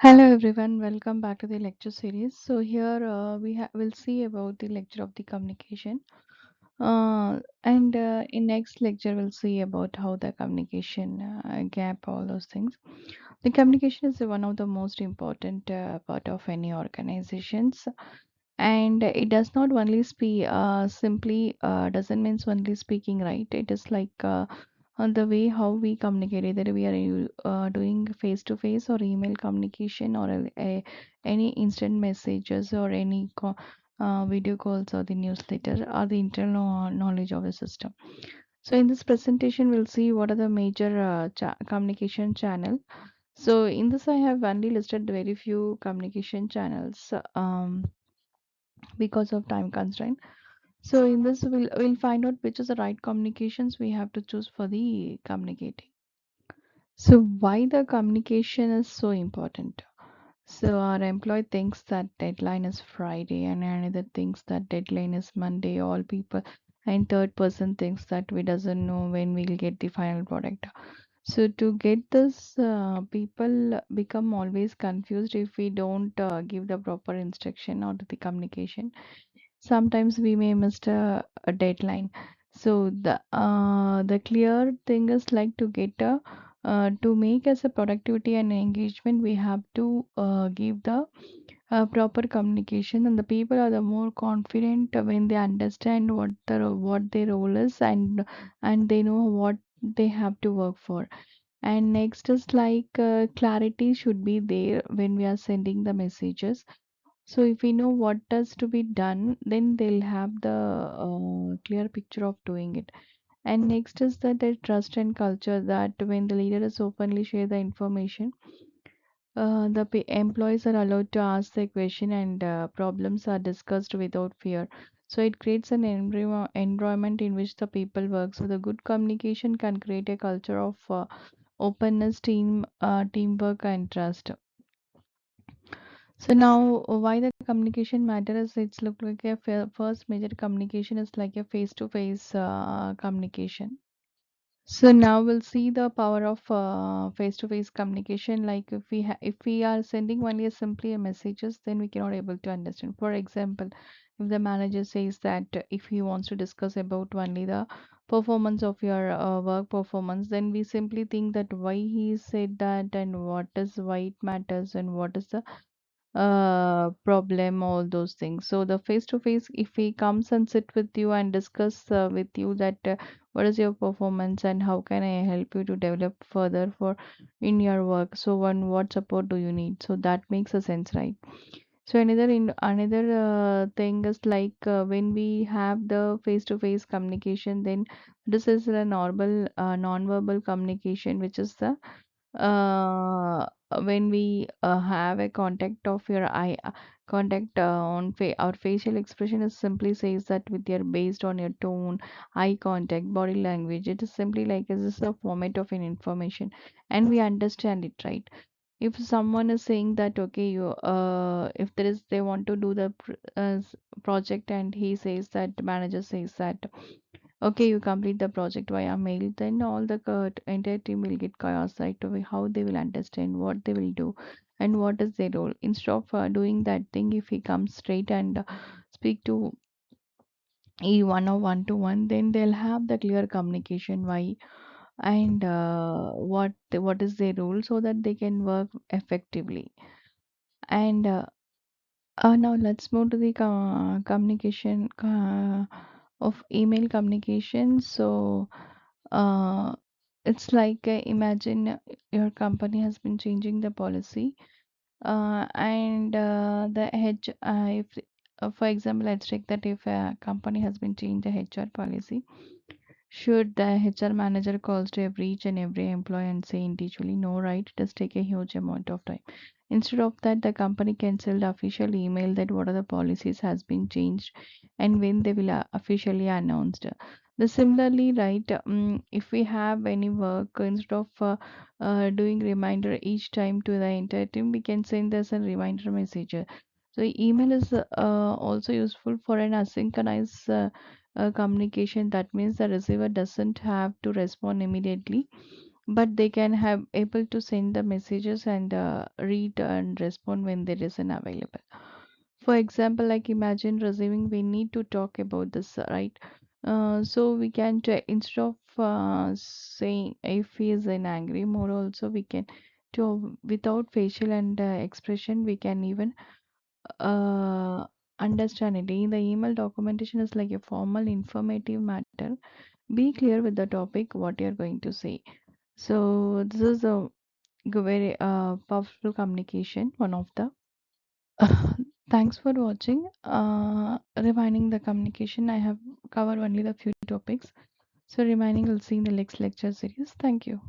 Hello everyone, welcome back to the lecture series. So here will see about the lecture of the communication. And in next lecture we'll see about how the communication gap, all those things. The communication is one of the most important part of any organizations, and it does not only speak simply doesn't means only speaking, right? It is like on the way how we communicate, either we are doing face to face or email communication or any instant messages or any video calls or the newsletter or the internal knowledge of the system. So in this presentation we'll see what are the major communication channel. So in this I have only listed very few communication channels because of time constraint. So in this we'll find out which is the right communications we have to choose for the communicating. So why the communication is so important? So our employee thinks that deadline is Friday, and another thinks that deadline is Monday. All people, and third person thinks that we doesn't know when we'll get the final product. So to get this, people become always confused if we don't give the proper instruction or the communication. Sometimes we may miss a deadline. So the clear thing is like to get a to make as a productivity and engagement, we have to give the proper communication, and the people are the more confident when they understand what their role is, and they know what they have to work for. And next is like clarity should be there when we are sending the messages. So if we know what has to be done, then they'll have the clear picture of doing it. And next is that the trust and culture, that when the leader is openly share the information, the employees are allowed to ask the question, and problems are discussed without fear. So it creates an environment in which the people work. So the good communication can create a culture of openness, teamwork, and trust. So now, why the communication matters? It's look like a first major communication is like a face-to-face communication. So now we'll see the power of face-to-face communication. Like if we are sending only simply a messages, then we cannot able to understand. For example, if the manager says that if he wants to discuss about only the performance of your work performance, then we simply think that why he said that, and what is why it matters, and what is the problem, all those things. So the face to face, if he comes and sit with you and discuss with you that what is your performance and how can I help you to develop further for in your work, so one what support do you need, so that makes a sense, right? So another thing is like when we have the face to face communication, then this is a normal non-verbal communication, which is the uh, when we have a contact of your eye contact on our facial expression is simply says that with your based on your tone, eye contact, body language, it is simply like this is a format of an information, and we understand it, right? If someone is saying that okay, you if there is they want to do the project, and he says that manager says that okay, you complete the project via mail, then all the entire team will get chaos, right away. How they will understand what they will do and what is their role. Instead of doing that thing, if he comes straight and speak to one or one to one, then they'll have the clear communication why and what is their role, so that they can work effectively. And now let's move to the communication of email communication. So it's like imagine your company has been changing the policy, and the H if for example, let's take that if a company has been changed the HR policy, should the HR manager calls to each and every employee and say individually, no, right? It does take a huge amount of time. Instead of that, the company can send the official email that what are the policies has been changed and when they will officially announced. The similarly, right? If we have any work, instead of doing reminder each time to the entire team, we can send as a reminder message. So email is also useful for an asynchronous communication. That means the receiver doesn't have to respond immediately, but they can have able to send the messages and read and respond when there is an available. For example, like imagine receiving, we need to talk about this, right? So we can instead of saying if he is in angry mode, also we can to without facial and expression, we can even uh, understand it. In the email documentation is like a formal informative matter. Be clear with the topic what you're going to say. So this is a very powerful communication, one of the. Thanks for watching. Reminding the communication, I have covered only the few topics. So reminding, we'll see in the next lecture series. Thank you.